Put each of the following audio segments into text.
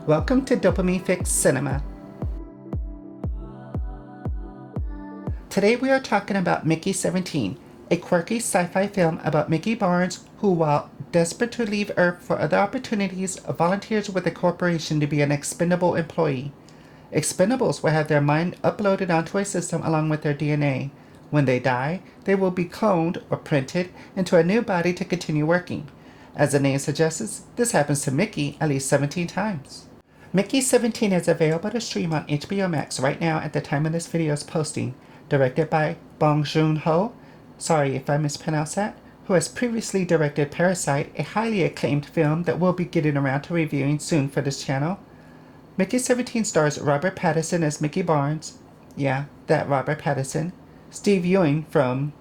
Welcome to Dopamine Fix Cinema. Today we are talking about Mickey 17, a quirky sci-fi film about Mickey Barnes who, while desperate to leave Earth for other opportunities, volunteers with a corporation to be an expendable employee. Expendables will have their mind uploaded onto a system along with their DNA. When they die, they will be cloned or printed into a new body to continue working. As the name suggests, this happens to Mickey at least 17 times. Mickey 17 is available to stream on HBO Max right now at the time of this video's posting. Directed by Bong Joon Ho, sorry if I mispronounced that, who has previously directed Parasite, a highly acclaimed film that we'll be getting around to reviewing soon for this channel. Mickey 17 stars Robert Pattison as Mickey Barnes, yeah, that Robert Pattison, Steve Yeun from,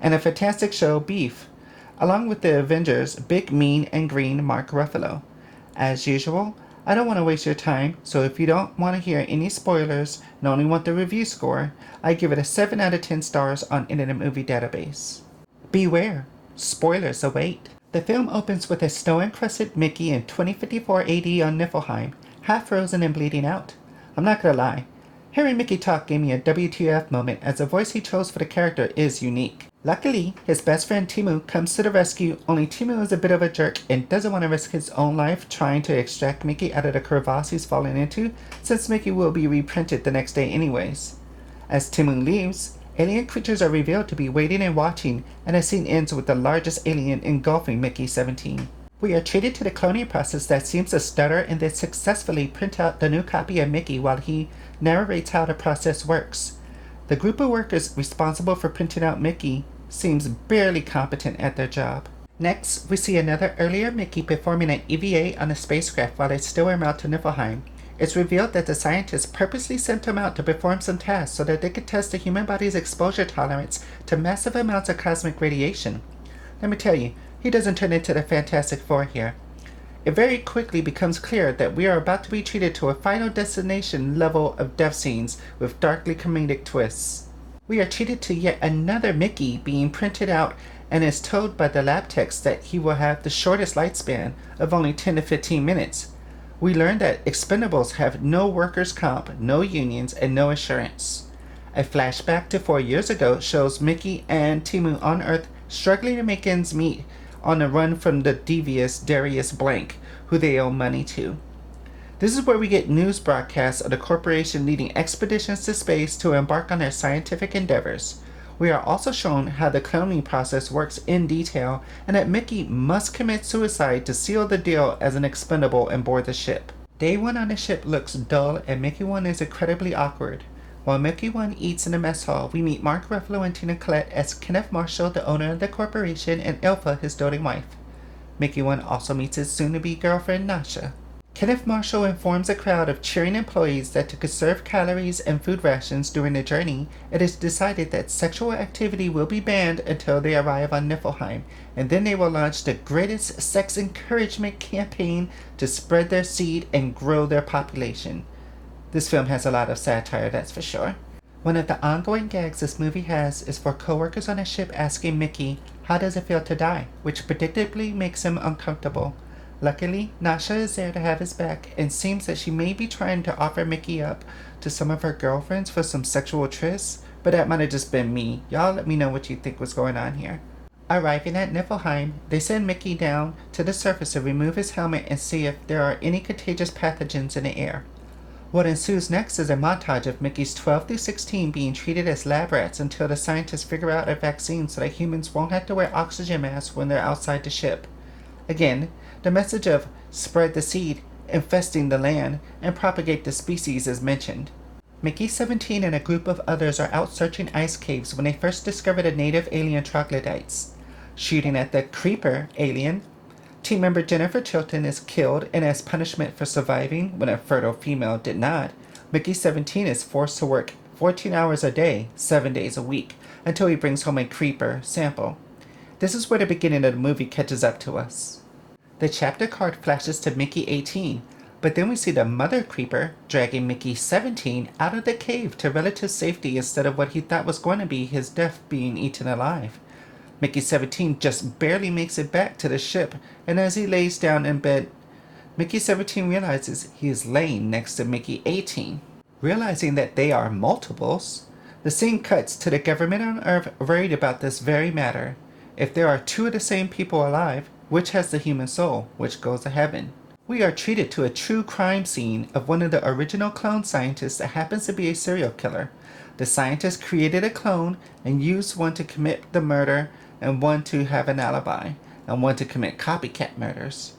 and a fantastic show, Beef, along with the Avengers, Big, Mean, and Green Mark Ruffalo. As usual, I don't want to waste your time, so if you don't want to hear any spoilers and only want the review score, I give it a 7 out of 10 stars on Internet Movie Database. Beware, spoilers await. The film opens with a snow-encrusted Mickey in 2054 AD on Niflheim, half frozen and bleeding out. I'm not gonna lie, hearing Mickey talk gave me a WTF moment as the voice he chose for the character is unique. Luckily, his best friend Timu comes to the rescue, only Timu is a bit of a jerk and doesn't want to risk his own life trying to extract Mickey out of the crevasse he's fallen into, since Mickey will be reprinted the next day anyways. As Timu leaves, alien creatures are revealed to be waiting and watching, and the scene ends with the largest alien engulfing Mickey 17. We are treated to the cloning process that seems to stutter and then successfully print out the new copy of Mickey while he narrates how the process works. The group of workers responsible for printing out Mickey seems barely competent at their job. Next, we see another earlier Mickey performing an EVA on a spacecraft while it's still en route to Niflheim. It's revealed that the scientists purposely sent him out to perform some tasks so that they could test the human body's exposure tolerance to massive amounts of cosmic radiation. Let me tell you, he doesn't turn into the Fantastic Four here. It very quickly becomes clear that we are about to be treated to a Final Destination level of death scenes with darkly comedic twists. We are treated to yet another Mickey being printed out and is told by the lab techs that he will have the shortest lifespan of only 10 to 15 minutes. We learn that Expendables have no workers' comp, no unions, and no insurance. A flashback to 4 years ago shows Mickey and Timu on Earth struggling to make ends meet on the run from the devious Darius Blank, who they owe money to. This is where we get news broadcasts of the corporation leading expeditions to space to embark on their scientific endeavors. We are also shown how the cloning process works in detail and that Mickey must commit suicide to seal the deal as an expendable and board the ship. Day 1 on the ship looks dull and Mickey 1 is incredibly awkward. While Mickey 1 eats in the mess hall, we meet Mark Ruffalo and Tina Collette as Kenneth Marshall, the owner of the corporation, and Ilfa, his doting wife. Mickey 1 also meets his soon-to-be girlfriend, Nasha. Kenneth Marshall informs a crowd of cheering employees that to conserve calories and food rations during the journey, it is decided that sexual activity will be banned until they arrive on Niflheim, and then they will launch the greatest sex encouragement campaign to spread their seed and grow their population. This film has a lot of satire, that's for sure. One of the ongoing gags this movie has is for co-workers on a ship asking Mickey, how does it feel to die, which predictably makes him uncomfortable. Luckily, Nasha is there to have his back and seems that she may be trying to offer Mickey up to some of her girlfriends for some sexual trysts, but that might have just been me. Y'all let me know what you think was going on here. Arriving at Niflheim, they send Mickey down to the surface to remove his helmet and see if there are any contagious pathogens in the air. What ensues next is a montage of Mickey's 12 through 16 being treated as lab rats until the scientists figure out a vaccine so that humans won't have to wear oxygen masks when they're outside the ship. Again, the message of spread the seed, infesting the land, and propagate the species is mentioned. Mickey 17 and a group of others are out searching ice caves when they first discover the native alien troglodytes. Shooting at the creeper alien, team member Jennifer Chilton is killed, and as punishment for surviving when a fertile female did not, Mickey 17 is forced to work 14 hours a day, 7 days a week, until he brings home a creeper sample. This is where the beginning of the movie catches up to us. The chapter card flashes to Mickey 18, but then we see the mother creeper dragging Mickey 17 out of the cave to relative safety instead of what he thought was going to be his death being eaten alive. Mickey 17 just barely makes it back to the ship, and as he lays down in bed, Mickey 17 realizes he is laying next to Mickey 18. Realizing that they are multiples, the scene cuts to the government on Earth worried about this very matter. If there are two of the same people alive, which has the human soul, which goes to heaven? We are treated to a true crime scene of one of the original clone scientists that happens to be a serial killer. The scientist created a clone and used one to commit the murder and one to have an alibi, and one to commit copycat murders.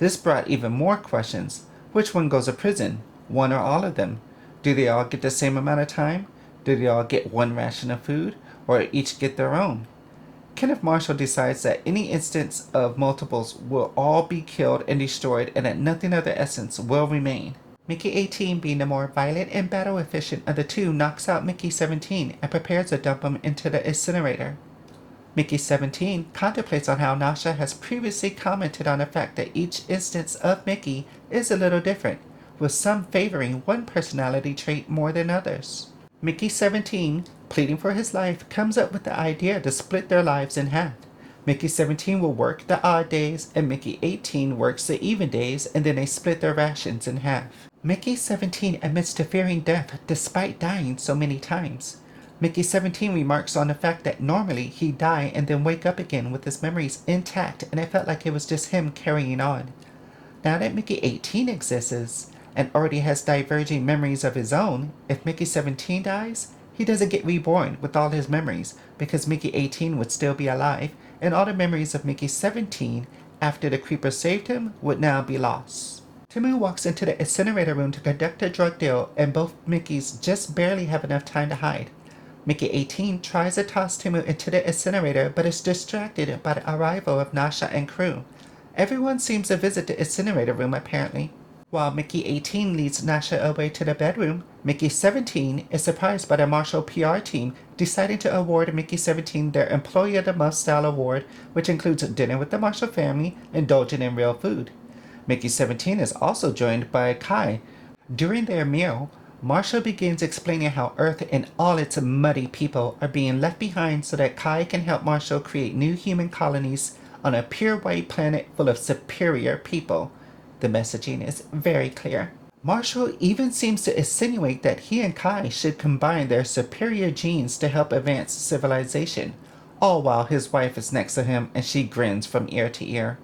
This brought even more questions. Which one goes to prison? One or all of them? Do they all get the same amount of time? Do they all get one ration of food? Or each get their own? Kenneth Marshall decides that any instance of multiples will all be killed and destroyed and that nothing of their essence will remain. Mickey 18, being the more violent and battle efficient of the two, knocks out Mickey 17 and prepares to dump him into the incinerator. Mickey 17 contemplates on how Nasha has previously commented on the fact that each instance of Mickey is a little different, with some favoring one personality trait more than others. Mickey 17, pleading for his life, comes up with the idea to split their lives in half. Mickey 17 will work the odd days, and Mickey 18 works the even days, and then they split their rations in half. Mickey 17 admits to fearing death despite dying so many times. Mickey 17 remarks on the fact that normally he'd die and then wake up again with his memories intact, and it felt like it was just him carrying on. Now that Mickey 18 exists and already has diverging memories of his own, if Mickey 17 dies, he doesn't get reborn with all his memories because Mickey 18 would still be alive, and all the memories of Mickey 17 after the creeper saved him would now be lost. Timu walks into the incinerator room to conduct a drug deal, and both Mickeys just barely have enough time to hide. Mickey 18 tries to toss Timu into the incinerator but is distracted by the arrival of Nasha and crew. Everyone seems to visit the incinerator room apparently. While Mickey 18 leads Nasha away to the bedroom, Mickey 17 is surprised by the Marshall PR team deciding to award Mickey 17 their Employee of the Month style award, which includes dinner with the Marshall family, indulging in real food. Mickey 17 is also joined by Kai. During their meal, Marshall begins explaining how Earth and all its muddy people are being left behind so that Kai can help Marshall create new human colonies on a pure white planet full of superior people. The messaging is very clear. Marshall even seems to insinuate that he and Kai should combine their superior genes to help advance civilization, all while his wife is next to him and she grins from ear to ear.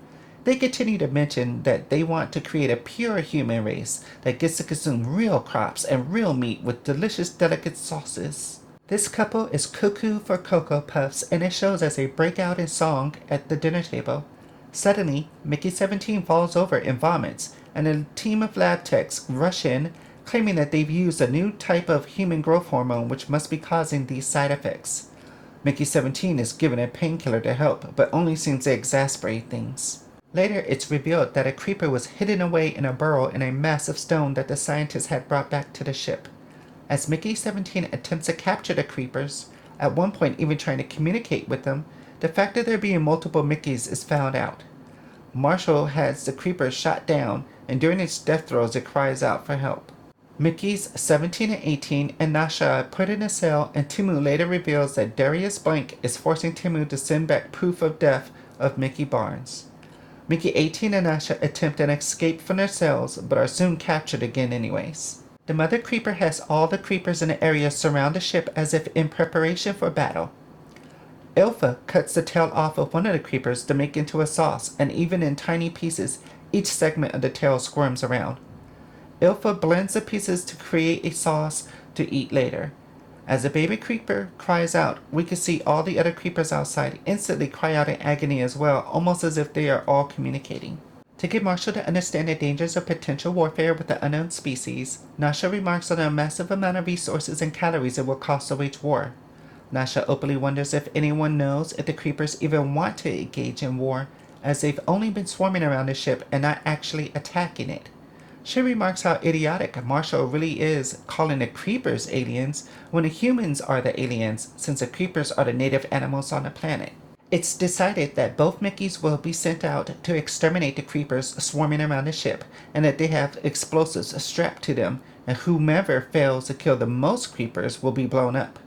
They continue to mention that they want to create a pure human race that gets to consume real crops and real meat with delicious, delicate sauces. This couple is cuckoo for Cocoa Puffs, and it shows as they break out in song at the dinner table. Suddenly, Mickey 17 falls over and vomits, and a team of lab techs rush in, claiming that they've used a new type of human growth hormone which must be causing these side effects. Mickey 17 is given a painkiller to help, but only seems to exasperate things. Later, it's revealed that a creeper was hidden away in a burrow in a massive stone that the scientists had brought back to the ship. As Mickey 17 attempts to capture the creepers, at one point even trying to communicate with them, the fact that there being multiple Mickeys is found out. Marshall has the creeper shot down, and during its death throes it cries out for help. Mickeys 17 and 18 and Nasha are put in a cell, and Timu later reveals that Darius Blank is forcing Timu to send back proof of death of Mickey Barnes. Mickey 18 and Nasha attempt an escape from their cells, but are soon captured again anyways. The mother creeper has all the creepers in the area surround the ship as if in preparation for battle. Ilfa cuts the tail off of one of the creepers to make into a sauce, and even in tiny pieces, each segment of the tail squirms around. Ilfa blends the pieces to create a sauce to eat later. As the baby creeper cries out, we can see all the other creepers outside instantly cry out in agony as well, almost as if they are all communicating. To get Marshall to understand the dangers of potential warfare with the unknown species, Nasha remarks on the massive amount of resources and calories it will cost to wage war. Nasha openly wonders if anyone knows if the creepers even want to engage in war, as they've only been swarming around the ship and not actually attacking it. She remarks how idiotic Marshall really is calling the creepers aliens when the humans are the aliens, since the creepers are the native animals on the planet. It's decided that both Mickeys will be sent out to exterminate the creepers swarming around the ship, and that they have explosives strapped to them, and whomever fails to kill the most creepers will be blown up.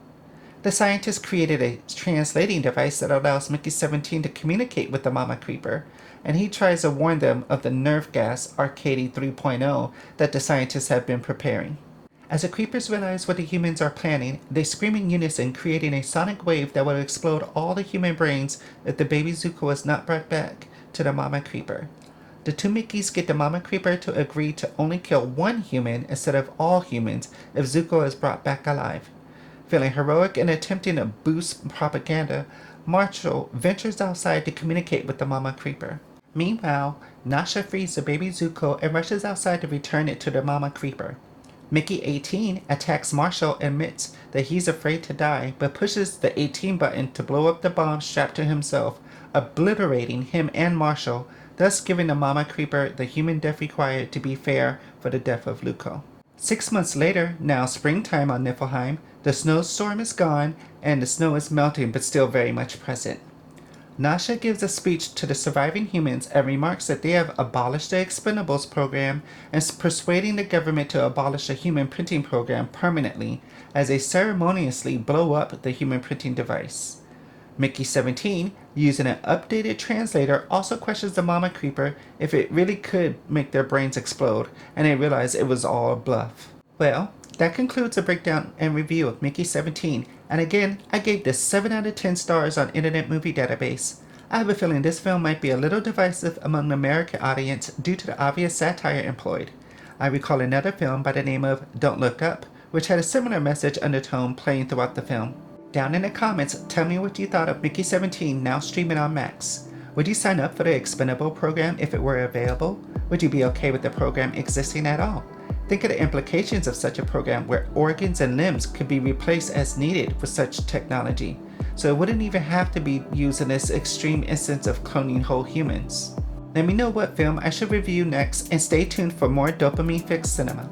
The scientists created a translating device that allows Mickey 17 to communicate with the Mama Creeper, and he tries to warn them of the nerve gas Arcady 3.0 that the scientists have been preparing. As the creepers realize what the humans are planning, they scream in unison, creating a sonic wave that will explode all the human brains if the baby Zuko is not brought back to the Mama Creeper. The two Mickeys get the Mama Creeper to agree to only kill one human instead of all humans if Zuko is brought back alive. Feeling heroic and attempting to boost propaganda, Marshall ventures outside to communicate with the Mama Creeper. Meanwhile, Nasha frees the baby Zuko and rushes outside to return it to the Mama Creeper. Mickey 18 attacks Marshall and admits that he's afraid to die, but pushes the 18 button to blow up the bomb strapped to himself, obliterating him and Marshall, thus giving the Mama Creeper the human death required to be fair for the death of Zuko. 6 months later, now springtime on Niflheim, the snowstorm is gone and the snow is melting but still very much present. Nasha gives a speech to the surviving humans and remarks that they have abolished the Expendables program and is persuading the government to abolish the human printing program permanently as they ceremoniously blow up the human printing device. Mickey 17, using an updated translator, also questions the Mama Creeper if it really could make their brains explode, and they realize it was all a bluff. Well, that concludes a breakdown and review of Mickey 17, and again, I gave this 7 out of 10 stars on Internet Movie Database. I have a feeling this film might be a little divisive among the American audience due to the obvious satire employed. I recall another film by the name of Don't Look Up, which had a similar message undertone playing throughout the film. Down in the comments, tell me what you thought of Mickey 17 now streaming on Max. Would you sign up for the Expendable program if it were available? Would you be okay with the program existing at all? Think of the implications of such a program where organs and limbs could be replaced as needed with such technology, so it wouldn't even have to be used in this extreme instance of cloning whole humans. Let me know what film I should review next and stay tuned for more Dopamine Fix Cinema.